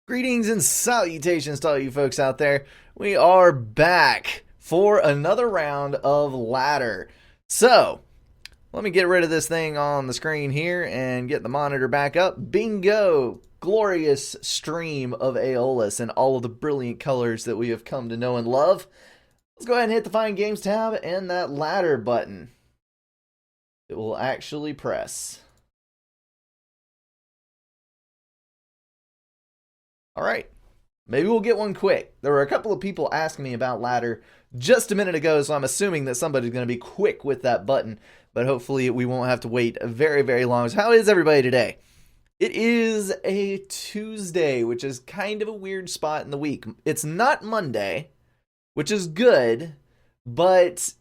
Greetings and salutations to all you folks out there. We are back for another round of ladder. So, let me get rid of this thing on the screen here and get the monitor back up. Bingo! Glorious stream of Aeolus and all of the brilliant colors that we have come to know and love. Let's go ahead and hit the Find Games tab and that ladder button. It will actually press. Alright, maybe we'll get one quick. There were a couple of people asking me about ladder just a minute ago, so I'm assuming that somebody's going to be quick with that button, but hopefully we won't have to wait very, very long. So how is everybody today? It is a Tuesday, which is kind of a weird spot in the week. It's not Monday, which is good, but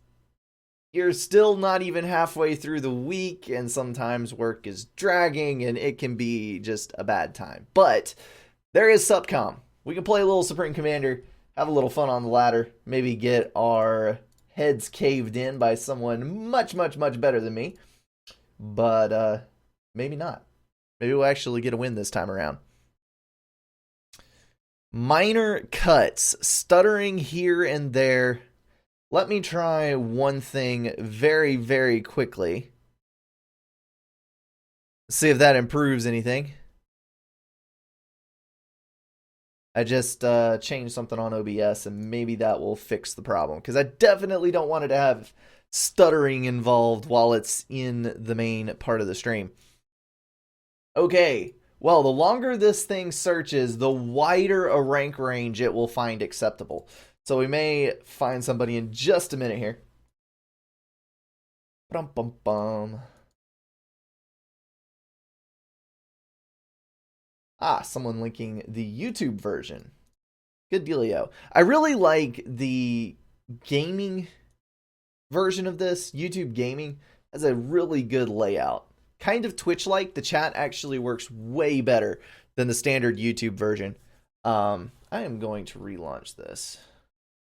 you're still not even halfway through the week, and sometimes work is dragging, and it can be just a bad time. But there is Supcom. We can play a little Supreme Commander, have a little fun on the ladder, maybe get our heads caved in by someone much, much, much better than me. But maybe not. Maybe we'll actually get a win this time around. Minor cuts, stuttering here and there. Let me try one thing very, very quickly. See if that improves anything. I just changed something on OBS, and maybe that will fix the problem. Because I definitely don't want it to have stuttering involved while it's in the main part of the stream. Okay, well, the longer this thing searches, the wider a rank range it will find acceptable. So we may find somebody in just a minute here. Bum-bum-bum. Ah, someone linking the YouTube version. Good dealio. I really like the gaming version of this. YouTube Gaming has a really good layout. Kind of Twitch-like. The chat actually works way better than the standard YouTube version. I am going to relaunch this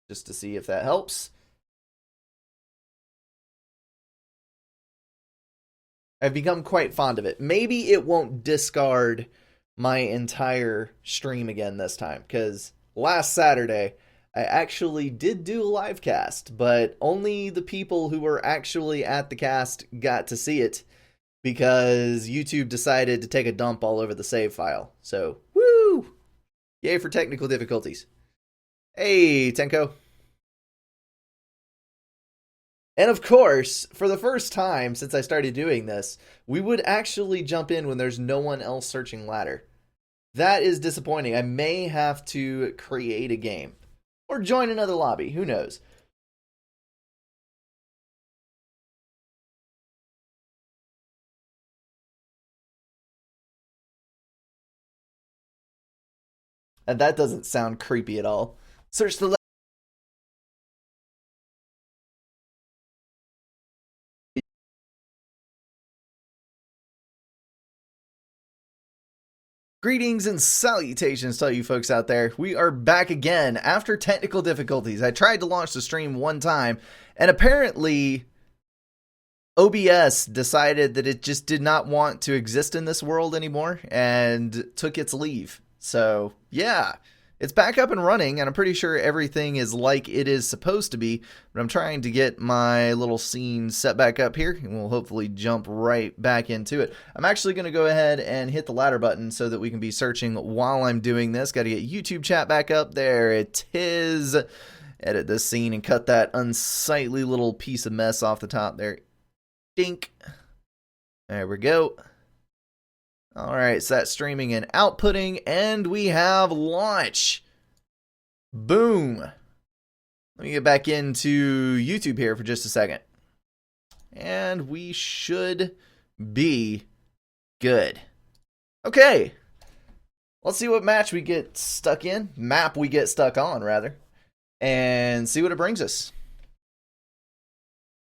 just to see if that helps. I've become quite fond of it. Maybe it won't discard my entire stream again this time, because last Saturday I actually did do a live cast, but only the people who were actually at the cast got to see it because YouTube decided to take a dump all over the save file. So, woo! Yay for technical difficulties. Hey, Tenko. And of course, for the first time since I started doing this, we would actually jump in when there's no one else searching ladder. That is disappointing. I may have to create a game. Or join another lobby. Who knows? And that doesn't sound creepy at all. Search the Greetings and salutations to all you folks out there. We are back again after technical difficulties. I tried to launch the stream one time, and apparently OBS decided that it just did not want to exist in this world anymore and took its leave. So, yeah, it's back up and running, and I'm pretty sure everything is like it is supposed to be, but I'm trying to get my little scene set back up here, and we'll hopefully jump right back into it. I'm actually going to go ahead and hit the ladder button so that we can be searching while I'm doing this. Got to get YouTube chat back up. There it is. Edit this scene and cut that unsightly little piece of mess off the top there. Dink. There we go. Alright, so that's streaming and outputting, and we have launch. Boom. Let me get back into YouTube here for just a second. And we should be good. Okay. Let's see what match we get stuck in. Map we get stuck on, rather. And see what it brings us.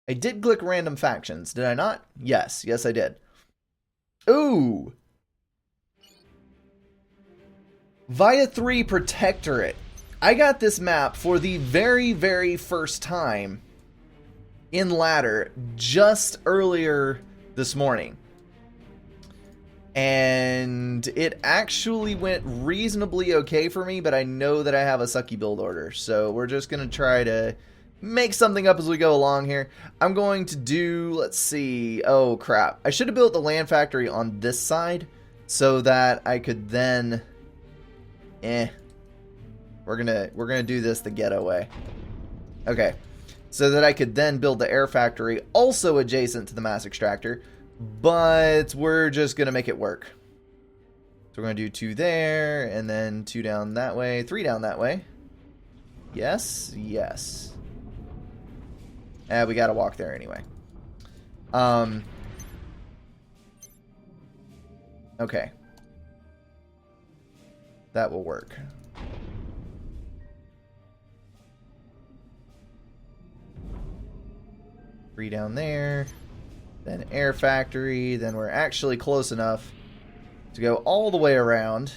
I did click random factions, did I not? Yes, I did. Ooh. Via 3 Protectorate. I got this map for the very, very first time in ladder just earlier this morning. And it actually went reasonably okay for me, but I know that I have a sucky build order. So we're just going to try to make something up as we go along here. I'm going to do, let's see, oh crap. I should have built the land factory on this side so that I could then, we're gonna do this the ghetto way. Okay, so that I could then build the air factory also adjacent to the mass extractor, but we're just gonna make it work. So we're gonna do 2 there, and then 2 down that way, 3 down that way. Yes, yes. We gotta walk there anyway. Okay. That will work. Three down there. Then air factory. Then we're actually close enough to go all the way around.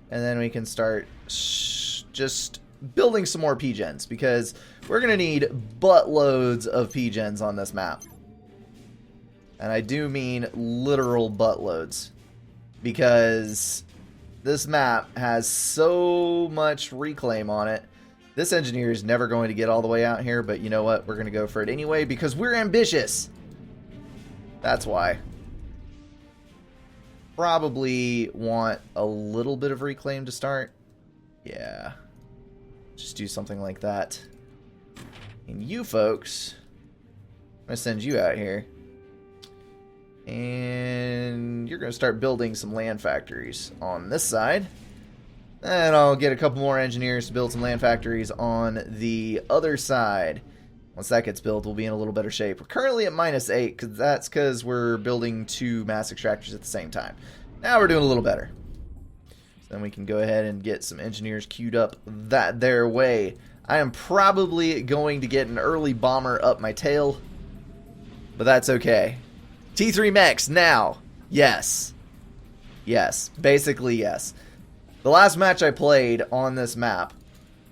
And then we can start just building some more P-gens, because we're going to need buttloads of P-gens on this map. And I do mean literal buttloads, because this map has so much reclaim on it. This engineer is never going to get all the way out here, but you know what? We're going to go for it anyway, because we're ambitious. That's why. Probably want a little bit of reclaim to start. Yeah. Just do something like that. And you folks, I'm going to send you out here. And you're going to start building some land factories on this side. And I'll get a couple more engineers to build some land factories on the other side. Once that gets built, we'll be in a little better shape. We're currently at -8, because that's because we're building 2 mass extractors at the same time. Now we're doing a little better. So then we can go ahead and get some engineers queued up that their way. I am probably going to get an early bomber up my tail, but that's okay. T3 mechs now. Yes. Yes. Basically, yes. The last match I played on this map,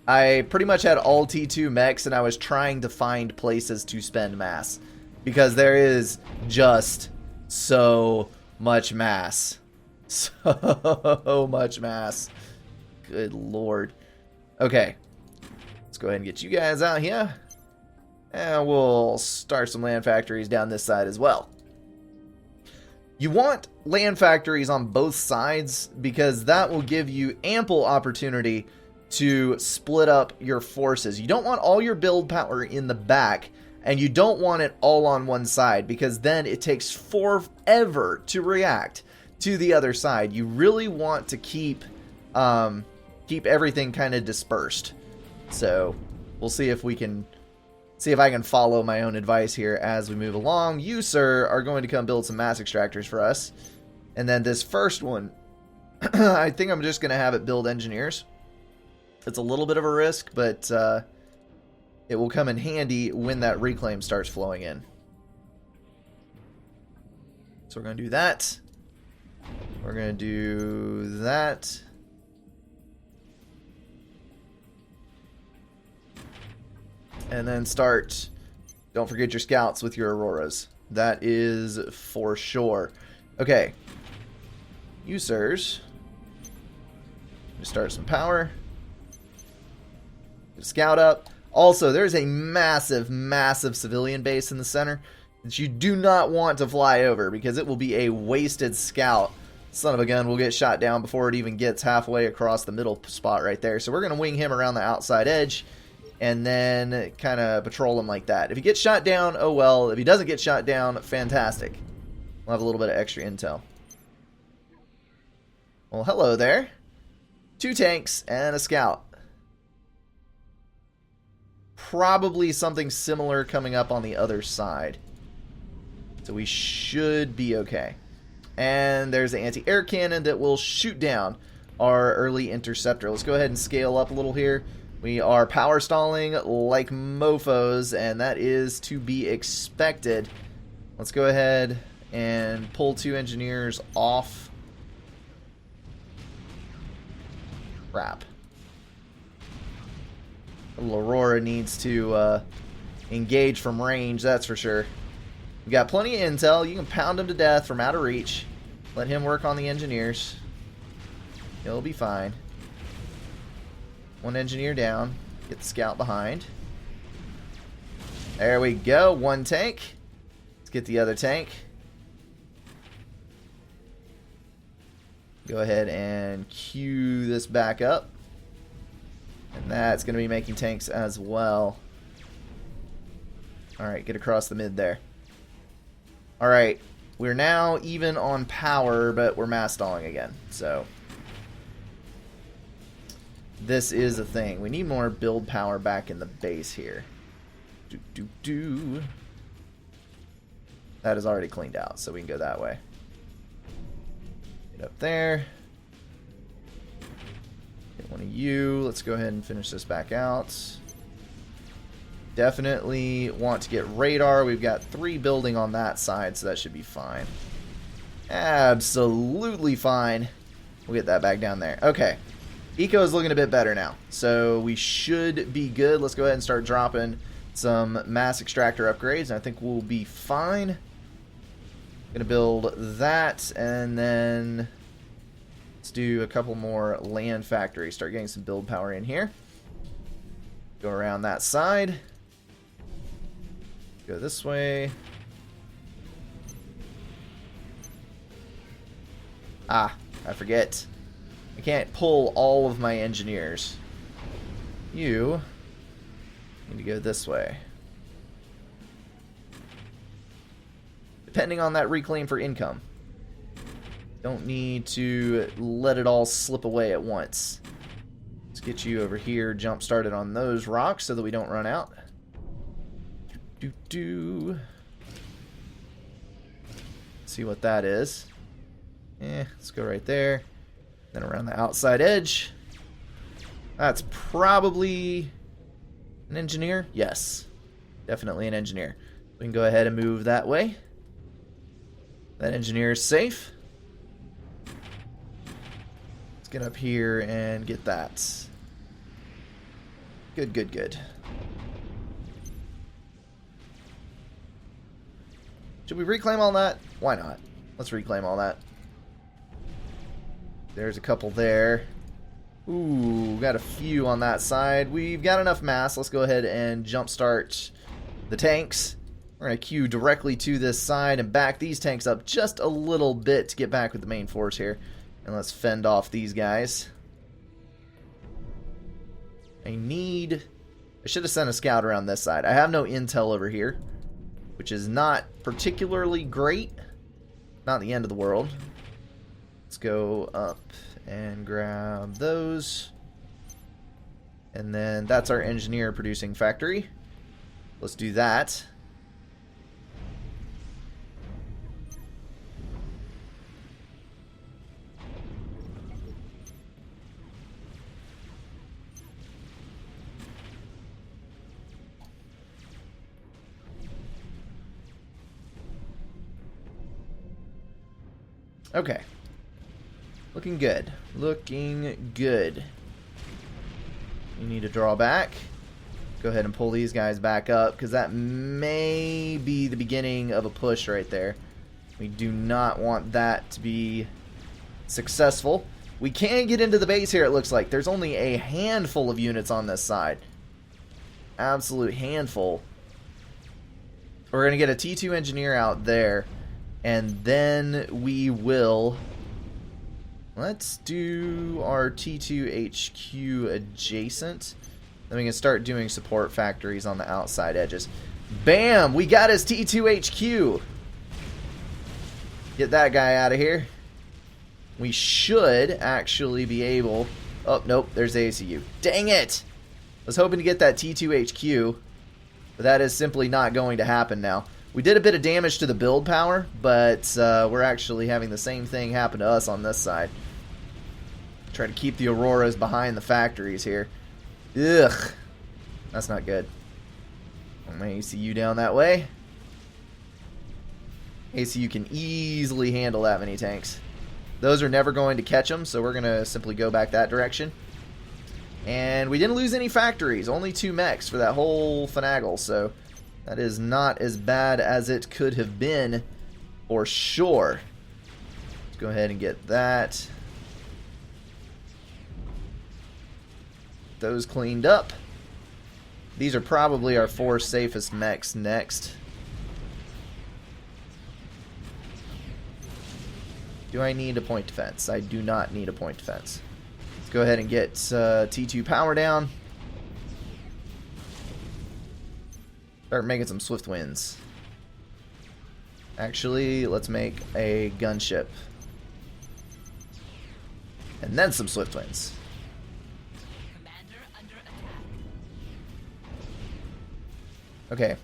I pretty much had all T2 mechs, and I was trying to find places to spend mass, because there is just so much mass. So much mass. Good lord. Okay. Let's go ahead and get you guys out here. And we'll start some land factories down this side as well. You want land factories on both sides, because that will give you ample opportunity to split up your forces. You don't want all your build power in the back, and you don't want it all on one side, because then it takes forever to react to the other side. You really want to keep everything kind of dispersed. So we'll see if we can see if I can follow my own advice here as we move along. You, sir, are going to come build some mass extractors for us. And then this first one, I think I'm just going to have it build engineers. It's a little bit of a risk, but it will come in handy when that reclaim starts flowing in. So we're going to do that. We're going to do that. And then start, don't forget your scouts with your auroras. That is for sure. Okay. You sirs. Start some power. Scout up. Also, there's a massive, massive civilian base in the center that you do not want to fly over, because it will be a wasted scout. Son of a gun will get shot down before it even gets halfway across the middle spot right there. So we're going to wing him around the outside edge, and then kind of patrol him like that. If he gets shot down, oh well. If he doesn't get shot down, fantastic. We'll have a little bit of extra intel. Well, hello there. 2 tanks and a scout. Probably something similar coming up on the other side. So we should be okay. And there's the anti-air cannon that will shoot down our early interceptor. Let's go ahead and scale up a little here. We are power stalling like mofos, and that is to be expected. Let's go ahead and pull 2 engineers off. Crap. Little Aurora needs to engage from range, that's for sure. We got plenty of intel. You can pound them to death from out of reach. Let him work on the engineers. He'll be fine. One engineer down. Get the scout behind. There we go. One tank. Let's get the other tank. Go ahead and queue this back up. And that's going to be making tanks as well. Alright, get across the mid there. Alright, we're now even on power, but we're mass stalling again. So, this is a thing. We need more build power back in the base here. That is already cleaned out, so we can go that way. Get up there. Get one of you. Let's go ahead and finish this back out. Definitely want to get radar. We've got 3 building on that side, so that should be fine. Absolutely fine. We'll get that back down there. Okay. Eco is looking a bit better now, so we should be good. Let's go ahead and start dropping some mass extractor upgrades, and I think we'll be fine. Gonna build that, and then let's do a couple more land factories. Start getting some build power in here. Go around that side. Go this way. Ah, I forget. I can't pull all of my engineers. You need to go this way. Depending on that reclaim for income. Don't need to let it all slip away at once. Let's get you over here jump started on those rocks so that we don't run out. See what that is. Let's go right there. Then around the outside edge. That's probably an engineer. Yes, definitely an engineer. We can go ahead and move that way. That engineer is safe. Let's get up here and get that. Good, good, good. Should we reclaim all that? Why not? Let's reclaim all that. There's a couple there. Ooh, got a few on that side. We've got enough mass. Let's go ahead and jumpstart the tanks. We're going to queue directly to this side and back these tanks up just a little bit to get back with the main force here. And let's fend off these guys. I should have sent a scout around this side. I have no intel over here, which is not particularly great. Not the end of the world. Let's go up and grab those. And then that's our engineer producing factory. Let's do that. Okay. Looking good. Looking good. You need to draw back. Go ahead and pull these guys back up, because that may be the beginning of a push right there. We do not want that to be successful. We can get into the base here, it looks like. There's only a handful of units on this side. Absolute handful. We're going to get a T2 engineer out there, and then we will... Let's do our T2 HQ adjacent. Then we can start doing support factories on the outside edges. Bam! We got his T2 HQ. Get that guy out of here. We should actually be able... Oh, nope. There's the ACU. Dang it! I was hoping to get that T2 HQ, but that is simply not going to happen now. We did a bit of damage to the build power, but we're actually having the same thing happen to us on this side. Try to keep the Auroras behind the factories here. Ugh. That's not good. My ACU down that way. ACU can easily handle that many tanks. Those are never going to catch them, so we're going to simply go back that direction. And we didn't lose any factories. Only 2 mechs for that whole finagle, so... that is not as bad as it could have been, for sure. Let's go ahead and get that. Those cleaned up. These are probably our 4 safest mechs next. Do I need a point defense? I do not need a point defense. Let's go ahead and get T2 power down. Start making some swift winds. Actually, let's make a gunship. And then some swift winds. Okay.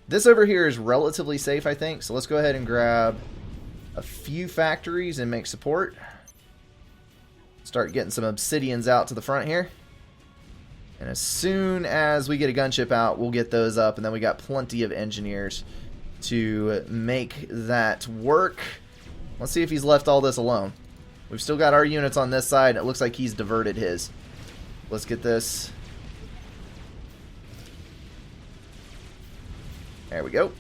This over here is relatively safe, I think. So let's go ahead and grab a few factories and make support. Start getting some obsidians out to the front here. And as soon as we get a gunship out, we'll get those up. And then we got plenty of engineers to make that work. Let's see if he's left all this alone. We've still got our units on this side. It looks like he's diverted his. Let's get this. There we go.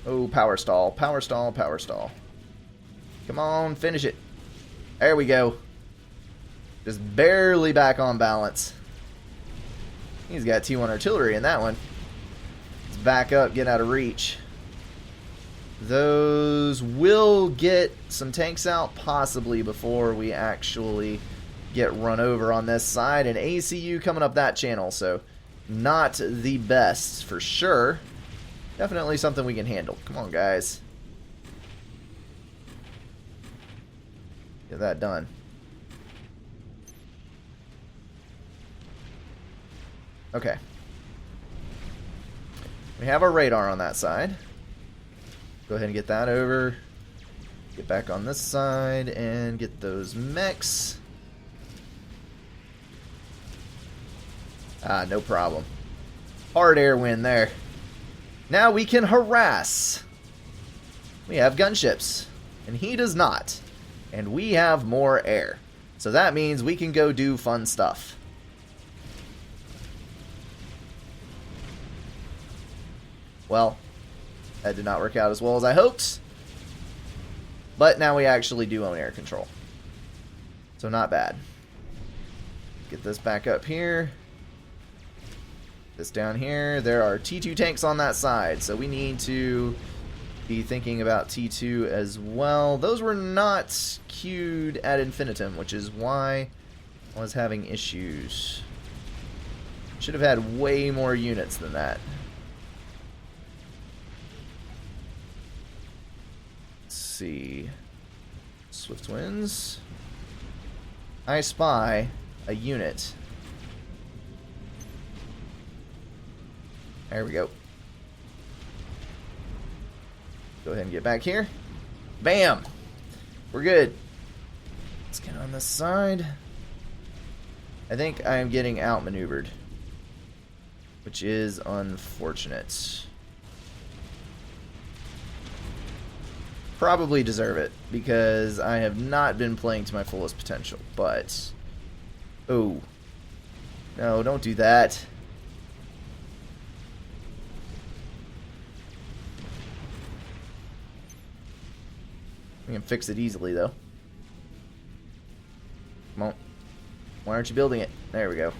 Oh, power stall, power stall, power stall. Come on, finish it. There we go. Just barely back on balance. He's got T1 artillery in that one. Let's back up, get out of reach. Those will get some tanks out, possibly before we actually get run over on this side. And ACU coming up that channel, so not the best for sure. Definitely something we can handle. Come on, guys. Get that done. Okay. We have our radar on that side. Go ahead and get that over. Get back on this side and get those mechs. Ah, no problem. Hard air win there. Now we can harass. We have gunships, and he does not. And we have more air. So that means we can go do fun stuff. Well, that did not work out as well as I hoped. But now we actually do own air control. So not bad. Get this back up here. This down here. There are T2 tanks on that side, so we need to be thinking about T2 as well. Those were not queued at infinitum, which is why I was having issues. Should have had way more units than that. Let's see. Swift winds. I spy a unit. There we go. Go ahead and get back here. Bam! We're good. Let's get on this side. I think I am getting outmaneuvered, which is unfortunate. Probably deserve it, because I have not been playing to my fullest potential, but... Oh. No, don't do that. We can fix it easily, though. Come on. Why aren't you building it? There we go.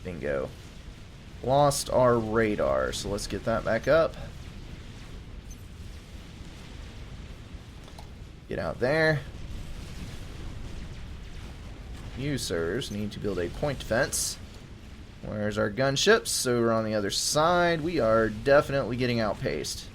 Bingo. Lost our radar, so let's get that back up. Get out there. You, sirs, need to build a point defense. Where's our gunships? So we're on the other side. We are definitely getting outpaced.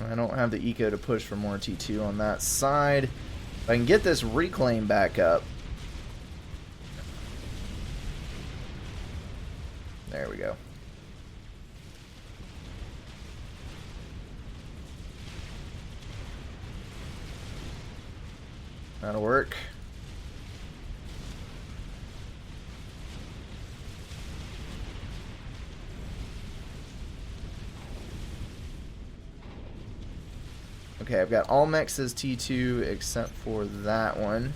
I don't have the eco to push for more T2 on that side. If I can get this reclaim back up. There we go. That'll work. Okay, I've got all mechs as T2 except for that one.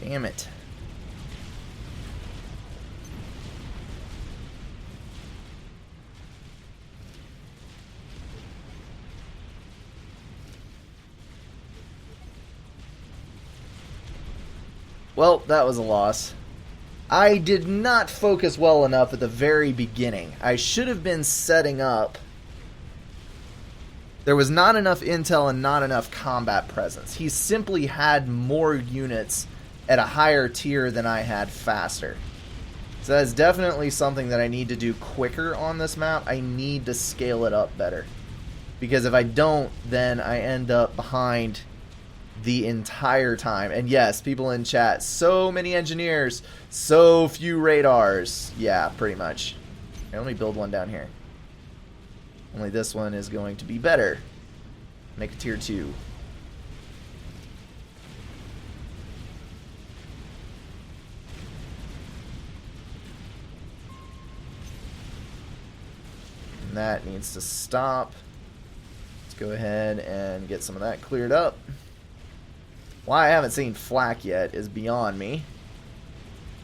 Damn it. Well, that was a loss. I did not focus well enough at the very beginning. I should have been setting up. There was not enough intel and not enough combat presence. He simply had more units at a higher tier than I had faster. So that's definitely something that I need to do quicker on this map. I need to scale it up better. Because if I don't, then I end up behind the entire time. And yes, people in chat, so many engineers, so few radars. Yeah, pretty much. Okay, let me build one down here. Only this one is going to be better. Make a tier 2. And that needs to stop. Let's go ahead and get some of that cleared up. Why I haven't seen flak yet is beyond me.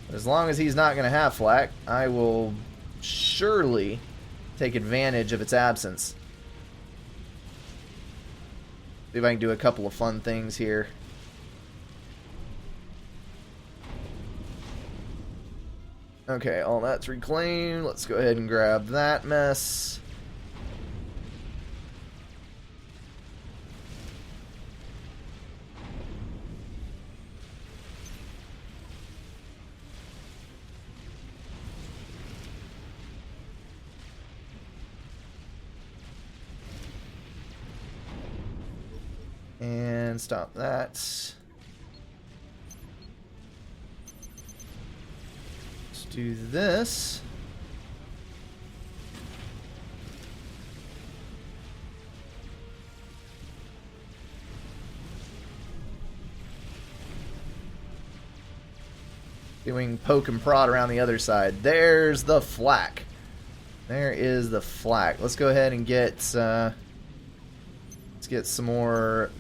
But as long as he's not going to have flak, I will surely take advantage of its absence. See if I can do a couple of fun things here. Okay, all that's reclaimed. Let's go ahead and grab that mess. And stop that. Let's do this. Doing poke and prod around the other side. There's the flak. There is the flak. Let's go ahead and get some more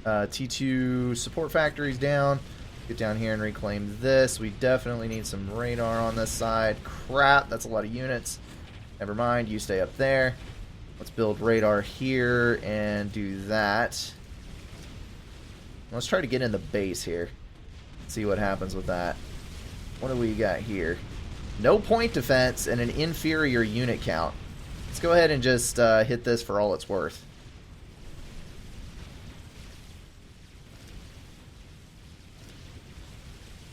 T2 support factories down. Get down here and reclaim this. We definitely need some radar on this side. Crap, that's a lot of units. Never mind, you stay up there. Let's build radar here and do that. Let's try to get in the base here. See what happens with that. What do we got here? No point defense and an inferior unit count. Let's go ahead and just hit this for all it's worth.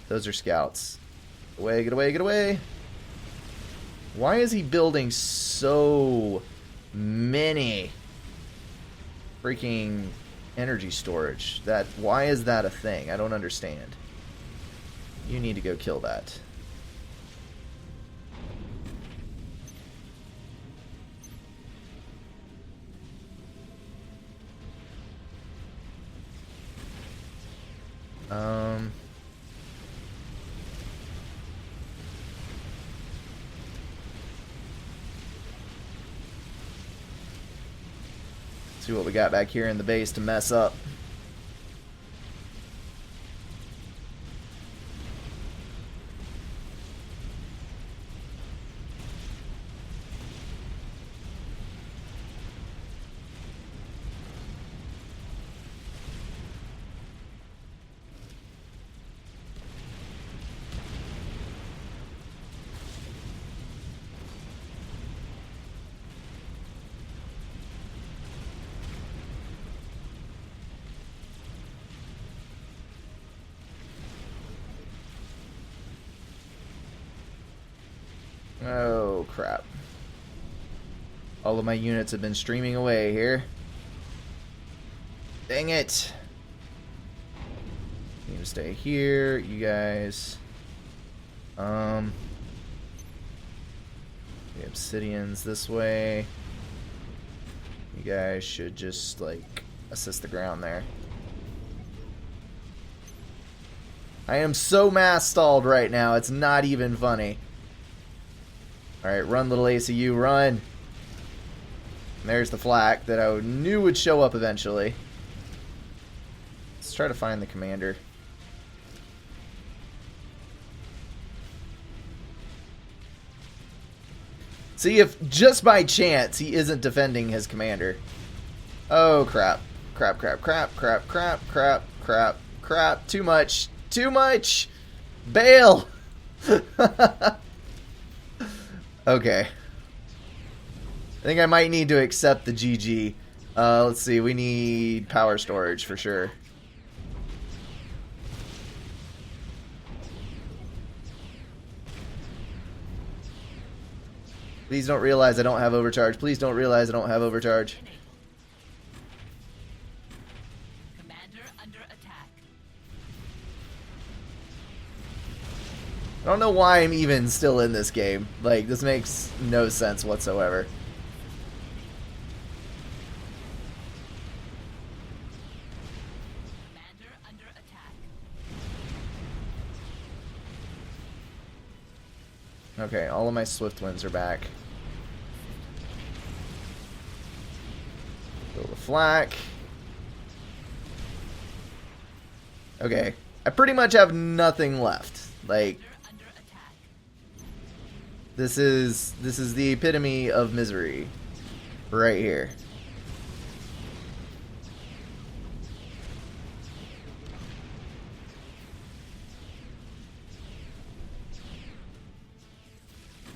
Those are scouts. Get away, get away, get away. Why is he building so many freaking energy storage? Why is that a thing? I don't understand. You need to go kill that. See what we got back here in the base to mess up. Oh, crap. All of my units have been streaming away here. Dang it. You need to stay here. You guys. The obsidians this way. You guys should just, like, assist the ground there. I am so mass stalled right now, it's not even funny. Alright, run, little ACU, run. And there's the flak that I knew would show up eventually. Let's try to find the commander. See if just by chance he isn't defending his commander. Oh crap. Crap, crap, crap, crap, crap, crap, crap, crap. Too much. Too much. Bail. Okay. I think I might need to accept the GG. Let's see. We need power storage for sure. Please don't realize I don't have overcharge. Please don't realize I don't have overcharge. Commander under attack. I don't know why I'm even still in this game. Like, this makes no sense whatsoever. Commander under attack. Okay, all of my swift winds are back. Build a flak. Okay, I pretty much have nothing left. Like, Under attack. this is the epitome of misery right here.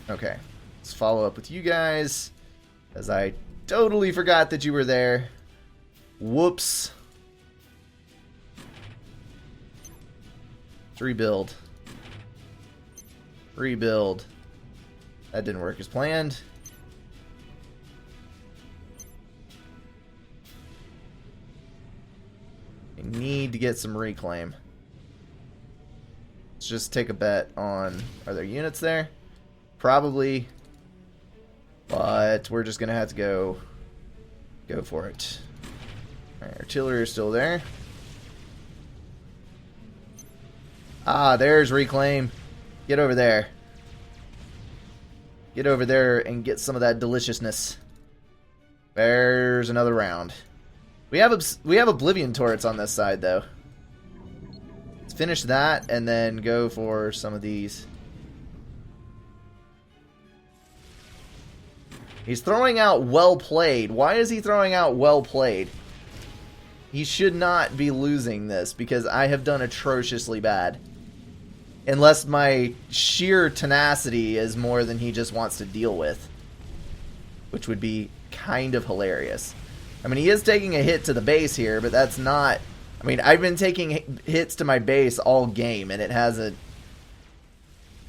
Okay, let's follow up with you guys, as I totally forgot that you were there. Whoops. Let's rebuild. Rebuild. That didn't work as planned. I need to get some reclaim. Let's just take a bet on, are there units there? Probably, but we're just gonna have to go for it. Alright, artillery is still there. Ah, there's reclaim. Get over there. Get over there and get some of that deliciousness. There's another round. We have Oblivion turrets on this side though. Let's finish that and then go for some of these. He's throwing out well played. Why is he throwing out well played? He should not be losing this because I have done atrociously bad. Unless my sheer tenacity is more than he just wants to deal with. Which would be kind of hilarious. I mean, he is taking a hit to the base here, but that's not... I mean, I've been taking hits to my base all game, and it hasn't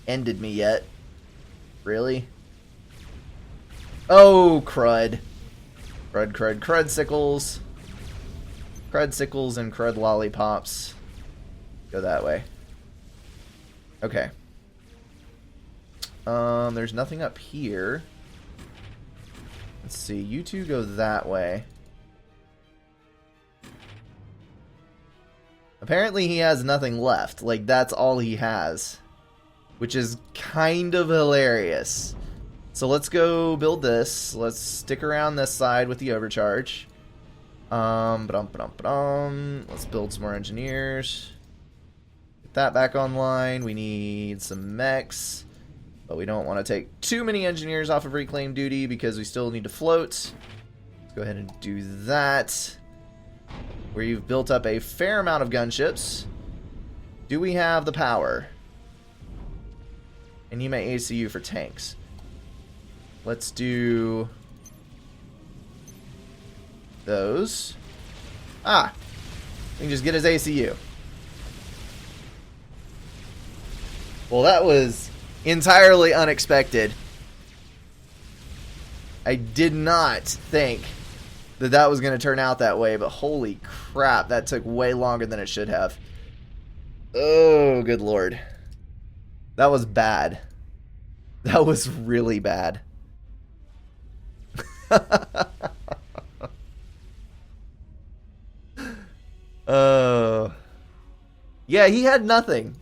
ended me yet. Really? Oh, crud. Crud, crud, crud sickles. Crud sickles and crud lollipops. Go that way. Okay. There's nothing up here. Let's see. You two go that way. Apparently he has nothing left. Like, that's all he has. Which is kind of hilarious. So let's go build this. Let's stick around this side with the overcharge. Let's build some more engineers. Get that back online. We need some mechs. But we don't want to take too many engineers off of reclaim duty because we still need to float. Let's go ahead and do that. We've built up a fair amount of gunships. Do we have the power? I need my ACU for tanks. Let's do those. Ah, we can just get his ACU. Well, that was entirely unexpected. I did not think that that was going to turn out that way, but holy crap, that took way longer than it should have. Oh, good lord. That was bad. That was really bad. Yeah, he had nothing.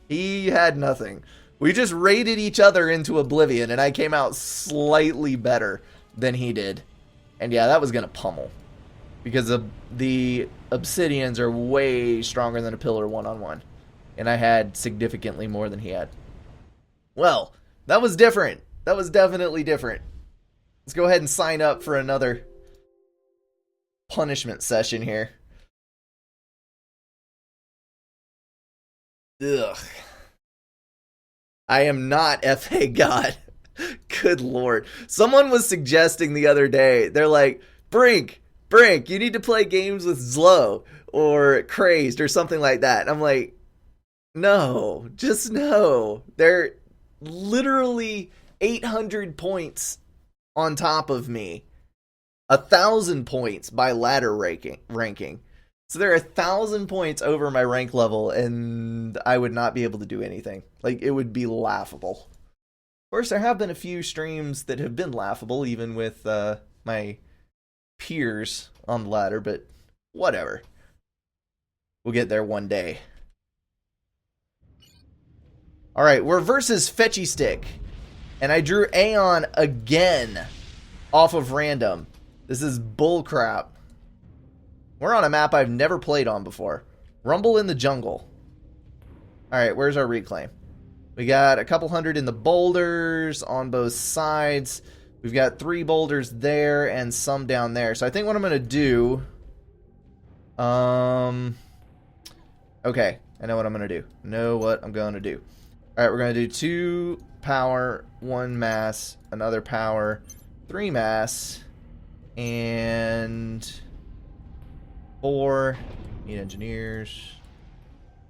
He had nothing. We just raided each other into oblivion, and I came out slightly better than he did. And yeah, that was going to pummel. Because the obsidians are way stronger than a pillar one-on-one. And I had significantly more than he had. Well, that was different. That was definitely different. Let's go ahead and sign up for another punishment session here. Ugh. I am not FA God. Good lord. Someone was suggesting the other day, they're like, Brink, you need to play games with Zlo or Crazed or something like that. And I'm like, no, just no. They're literally 800 points on top of me. 1,000 points by ladder ranking. So they're 1,000 points over my rank level, and I would not be able to do anything. Like, it would be laughable. Of course, there have been a few streams that have been laughable, even with my peers on the ladder, but whatever. We'll get there one day. Alright, we're versus Fetchy Stick. And I drew Aeon again off of random. This is bullcrap. We're on a map I've never played on before. Rumble in the Jungle. Alright, where's our reclaim? We got a couple hundred in the boulders on both sides. We've got 3 boulders there and some down there. So I think what I'm going to do... Okay, I know what I'm going to do. Alright, we're going to do 2 power, 1 mass, another power, 3 mass, and 4. Need engineers.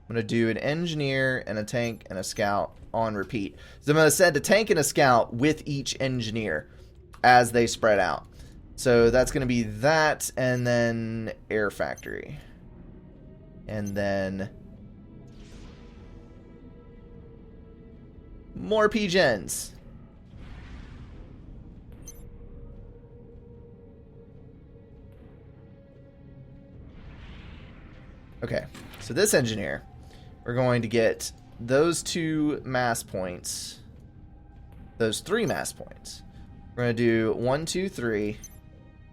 I'm going to do an engineer and a tank and a scout on repeat. So I'm going to send a tank and a scout with each engineer as they spread out. So that's going to be that, and then air factory. And then more P-gens. Okay, so this engineer, we're going to get those 2 mass points, those 3 mass points. We're going to do 1, 2, 3, and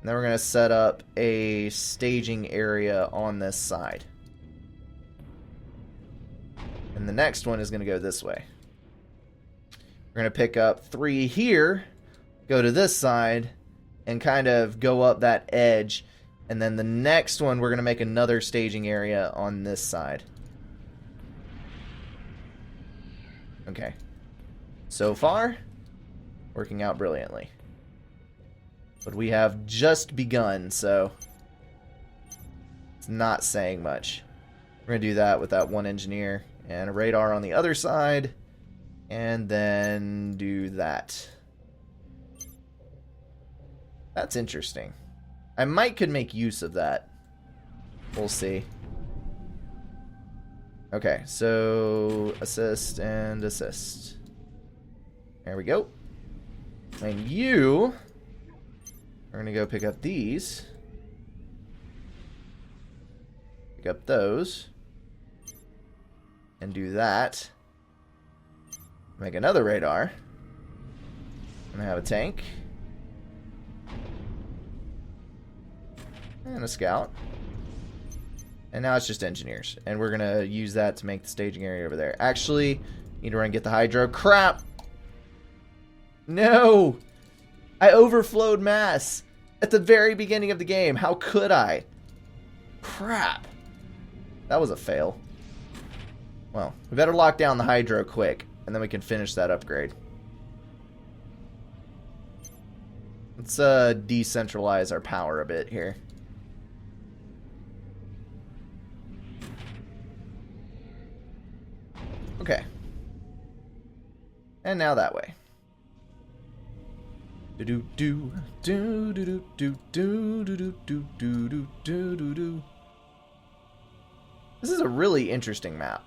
then we're going to set up a staging area on this side. And the next one is going to go this way. We're going to pick up 3 here, go to this side, and kind of go up that edge. And then the next one, we're going to make another staging area on this side. Okay. So far, working out brilliantly. But we have just begun, so it's not saying much. We're going to do that with that 1 engineer and a radar on the other side. And then do that. That's interesting. I could make use of that. We'll see. Okay, so assist and assist. There we go. And you are going to go pick up these. Pick up those. And do that. Make another radar. And I have a tank. And a scout. And now it's just engineers. And we're going to use that to make the staging area over there. Actually, need to run and get the hydro. Crap! No! I overflowed mass at the very beginning of the game. How could I? Crap. That was a fail. Well, we better lock down the hydro quick. And then we can finish that upgrade. Let's decentralize our power a bit here. Okay. And now that way. Do do do do do do do do do do do do do do. This is a really interesting map.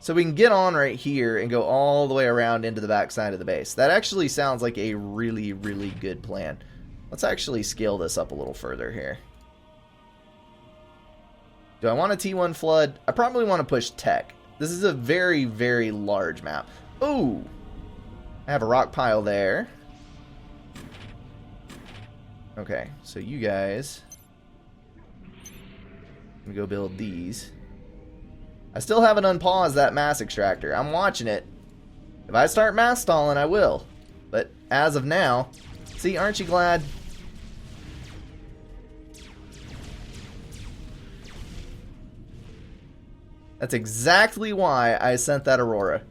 So we can get on right here and go all the way around into the back side of the base. That actually sounds like a really, really good plan. Let's actually scale this up a little further here. Do I want a T1 flood? I probably want to push tech. This is a very, very large map. Ooh! I have a rock pile there. Okay, so you guys... Let me go build these. I still haven't unpaused that mass extractor. I'm watching it. If I start mass stalling, I will. But as of now... See, aren't you glad? That's exactly why I sent that Aurora.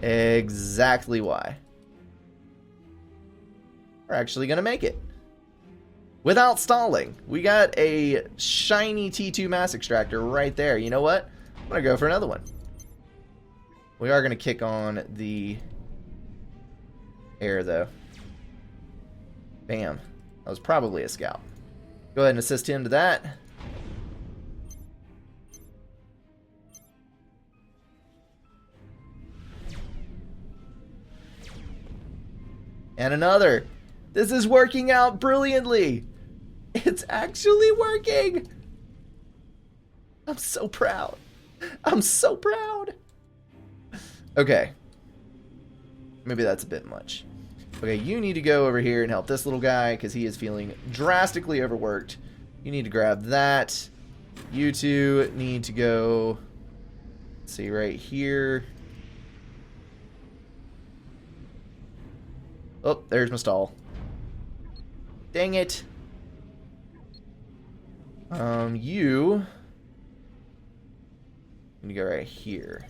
Exactly why. We're actually going to make it. Without stalling. We got a shiny T2 mass extractor right there. You know what? I'm going to go for another one. We are going to kick on the air, though. Bam. That was probably a scout. Go ahead and assist him to that. And another. This is working out brilliantly. It's actually working. I'm so proud. I'm so proud. Okay. Maybe that's a bit much. Okay, you need to go over here and help this little guy because he is feeling drastically overworked. You need to grab that. You two need to go, let's see, right here. Oh, there's my stall. Dang it. You need to go right here.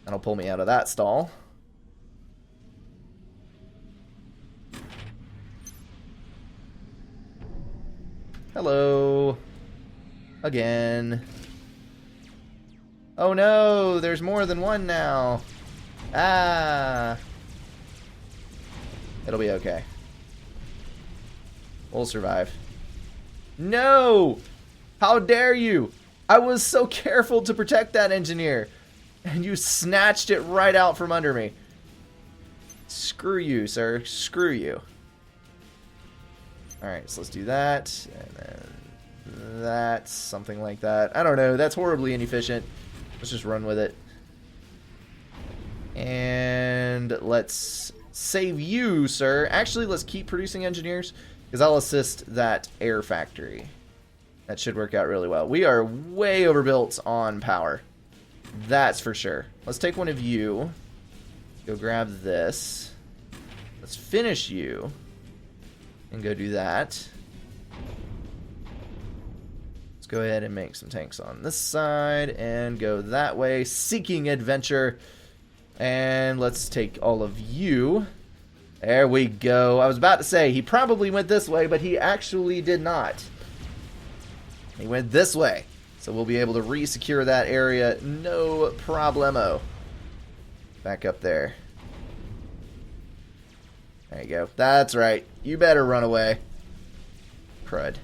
That'll pull me out of that stall. Hello. Again. Oh no, there's more than one now. Ah. It'll be okay. We'll survive. No! How dare you! I was so careful to protect that engineer. And you snatched it right out from under me. Screw you, sir. Screw you. Alright, so let's do that. And then that. Something like that. I don't know. That's horribly inefficient. Let's just run with it. And let's save you, sir. Actually, let's keep producing engineers. Because I'll assist that air factory. That should work out really well. We are way overbuilt on power. That's for sure. Let's take one of you. Go grab this. Let's finish you. And go do that. Let's go ahead and make some tanks on this side. And go that way. Seeking adventure. And let's take all of you. There we go. I was about to say, he probably went this way, but he actually did not. He went this way. So we'll be able to re-secure that area, no problemo. Back up there. There you go. That's right. You better run away. Crud.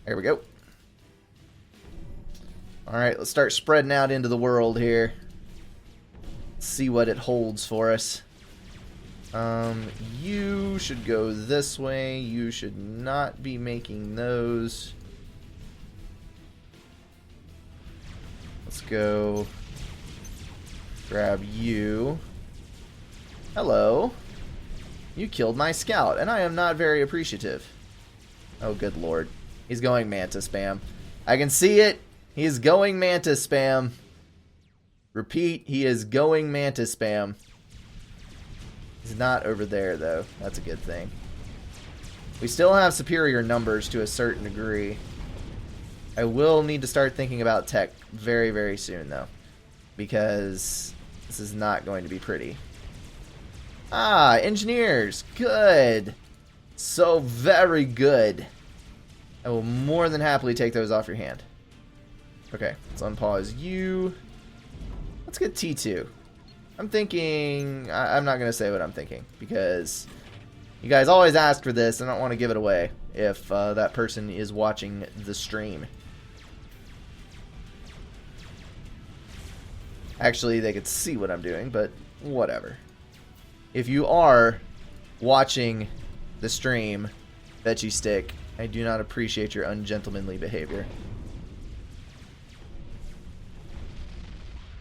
There we go. Alright, let's start spreading out into the world here. See what it holds for us. You should go this way. You should not be making those. Let's go grab you. Hello. You killed my scout, and I am not very appreciative. Oh, good lord. He's going Manta spam. I can see it. He is going Manta spam. Repeat, he is going Manta spam. He's not over there, though. That's a good thing. We still have superior numbers to a certain degree. I will need to start thinking about tech very, very soon, though. Because this is not going to be pretty. Ah, engineers. Good. So very good. I will more than happily take those off your hand. Okay, let's unpause you. Let's get T2. I'm thinking... I'm not going to say what I'm thinking, because you guys always ask for this, and I don't want to give it away if that person is watching the stream. Actually, they could see what I'm doing, but whatever. If you are watching the stream, Veggie Stick, I do not appreciate your ungentlemanly behavior.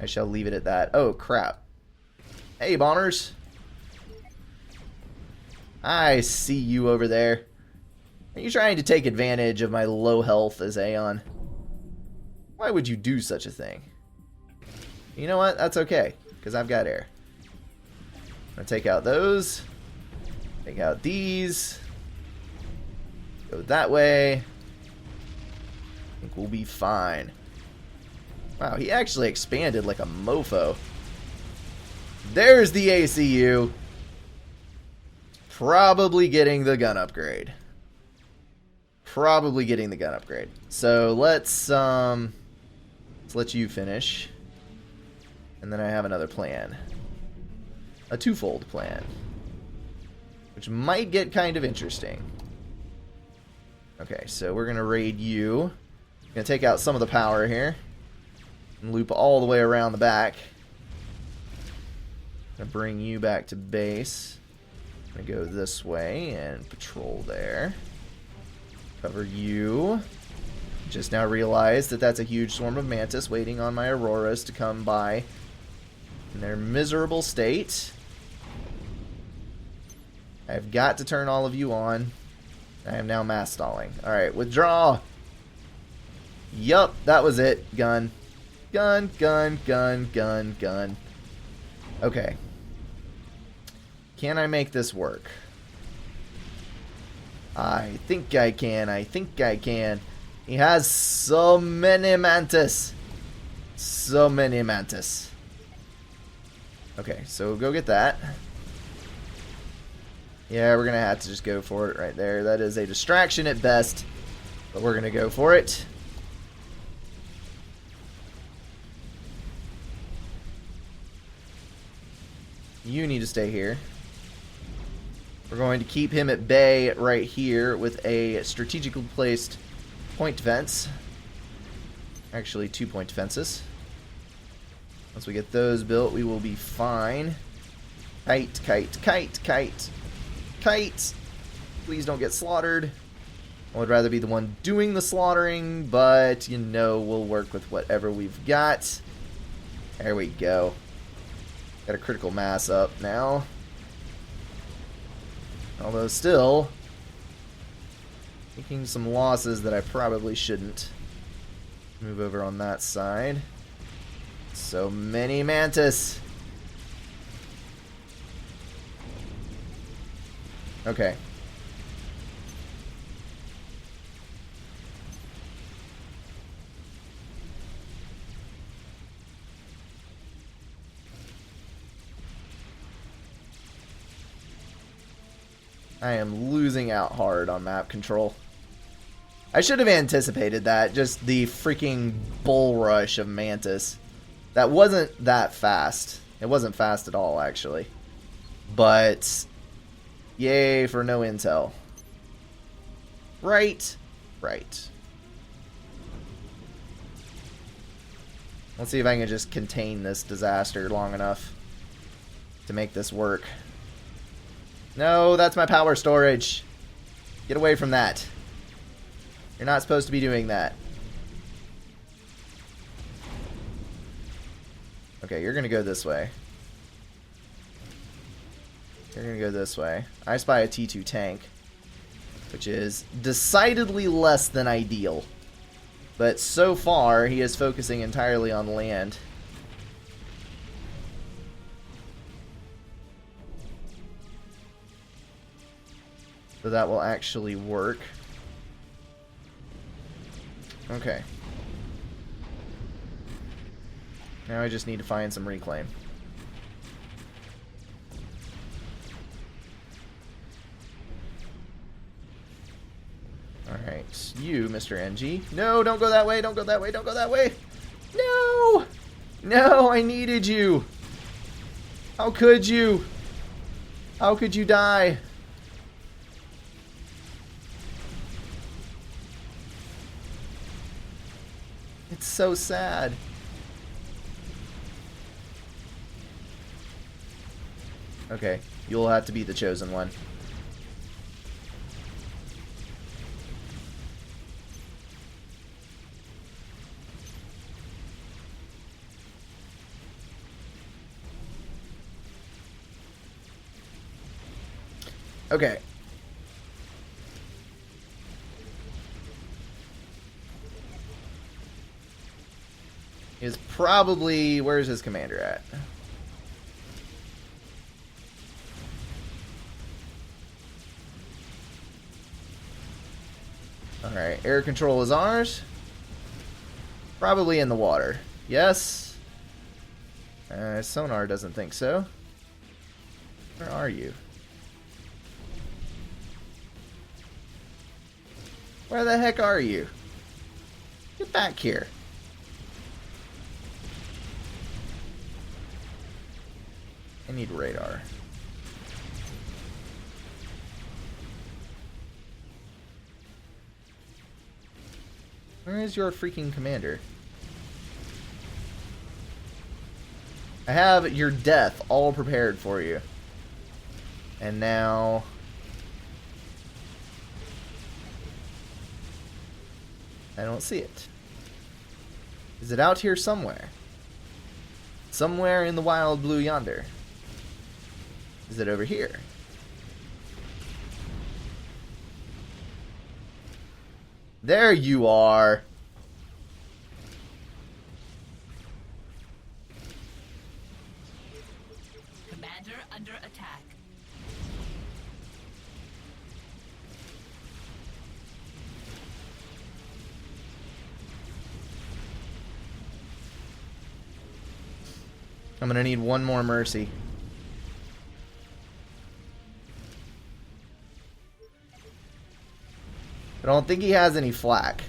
I shall leave it at that. Oh, crap. Hey, bombers. I see you over there. Are you trying to take advantage of my low health as Aeon? Why would you do such a thing? You know what? That's okay, because I've got air. I'm going to take out those. Take out these. Go that way. I think we'll be fine. Wow, he actually expanded like a mofo. There's the ACU. Probably getting the gun upgrade. Probably getting the gun upgrade. So let's let you finish. And then I have another plan. A twofold plan. Which might get kind of interesting. Okay, so we're going to raid you. Going to take out some of the power here. And loop all the way around the back. Going to bring you back to base. Going to go this way and patrol there. Cover you. Just now realized that that's a huge swarm of mantis waiting on my auroras to come by in their miserable state. I've got to turn all of you on. I am now mass stalling. Alright, withdraw. Yup, that was it. Gun. Gun, gun, gun, gun, gun. Okay. Can I make this work? I think I can. I think I can. He has so many mantis. So many mantis. Okay, so go get that. Yeah, we're going to have to just go for it right there. That is a distraction at best, but we're going to go for it. You need to stay here. We're going to keep him at bay right here with a strategically placed point defense. Actually, 2 point defenses. Once we get those built, we will be fine. Kite, kite, kite, kite. Kite! Please don't get slaughtered. I would rather be the one doing the slaughtering, but, you know, we'll work with whatever we've got. There we go. Got a critical mass up now. Although still taking some losses that I probably shouldn't. Move over on that side. So many mantis. Okay. I am losing out hard on map control. I should have anticipated that. Just the freaking bull rush of mantis. That wasn't that fast. It wasn't fast at all, actually. But yay for no intel. Right. Right. Let's see if I can just contain this disaster long enough to make this work. No, that's my power storage. Get away from that. You're not supposed to be doing that. Okay, you're gonna go this way. You're gonna go this way. I spy a T2 tank, which is decidedly less than ideal. But so far, he is focusing entirely on land. So that will actually work. Okay. Now I just need to find some reclaim. Alright, you, Mr. NG. No, don't go that way, don't go that way, don't go that way! No! No, I needed you! How could you? How could you die? It's so sad. Okay, you'll have to be the chosen one. Okay. Is probably... Where's his commander at? Alright, air control is ours. Probably in the water. Yes. Sonar doesn't think so. Where are you? Where the heck are you? Get back here. I need radar. Where is your freaking commander? I have your death all prepared for you. And now... I don't see it. Is it out here somewhere? Somewhere in the wild blue yonder. Is it over here? There you are. Commander under attack. I'm gonna need one more mercy. I don't think he has any flak.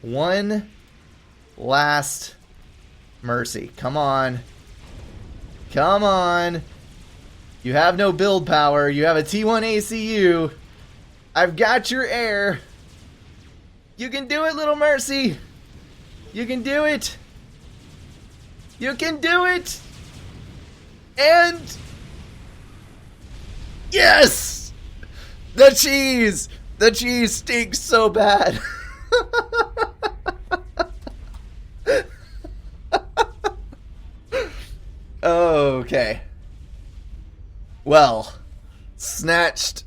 One last mercy. Come on. Come on. You have no build power. You have a T1 ACU. I've got your air. You can do it, little mercy. You can do it. You can do it. And... yes! The cheese! The cheese stinks so bad. Okay. Well, snatched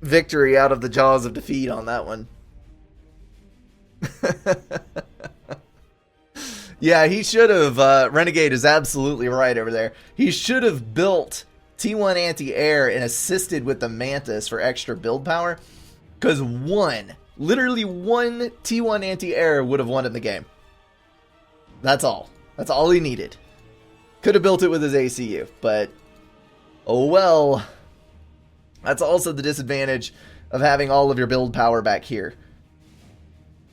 victory out of the jaws of defeat on that one. Yeah, he should have. Renegade is absolutely right over there. He should have built T1 anti-air and assisted with the Mantis for extra build power. Because literally one T1 anti-air would have won in the game. That's all. That's all he needed. Could have built it with his ACU, but oh well. That's also the disadvantage of having all of your build power back here.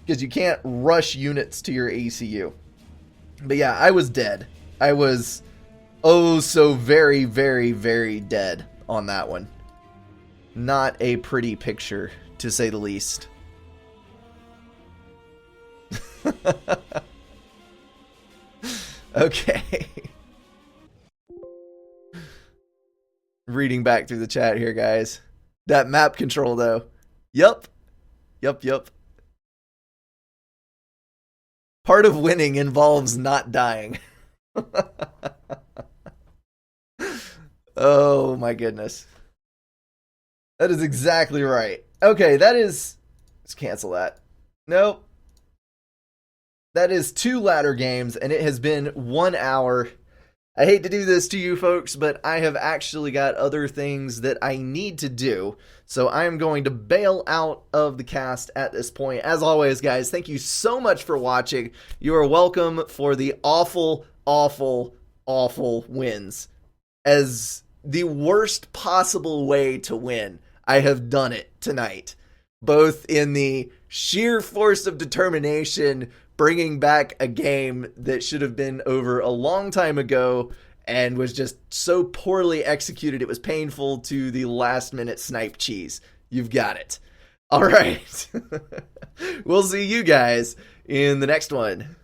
Because you can't rush units to your ACU. But yeah, I was dead. I was oh so very, very, very dead on that one. Not a pretty picture, to say the least. Okay. Reading back through the chat here, guys. That map control, though. Yup. Yup. Part of winning involves not dying. Oh my goodness. That is exactly right. Okay, that is... let's cancel that. Nope. That is 2 ladder games, and it has been 1 hour. I hate to do this to you folks, but I have actually got other things that I need to do. So I am going to bail out of the cast at this point. As always, guys, thank you so much for watching. You are welcome for the awful, awful, awful wins. As the worst possible way to win, I have done it tonight. Both in the sheer force of determination, bringing back a game that should have been over a long time ago and was just so poorly executed it was painful, to the last minute snipe cheese. You've got it. All right. We'll see you guys in the next one.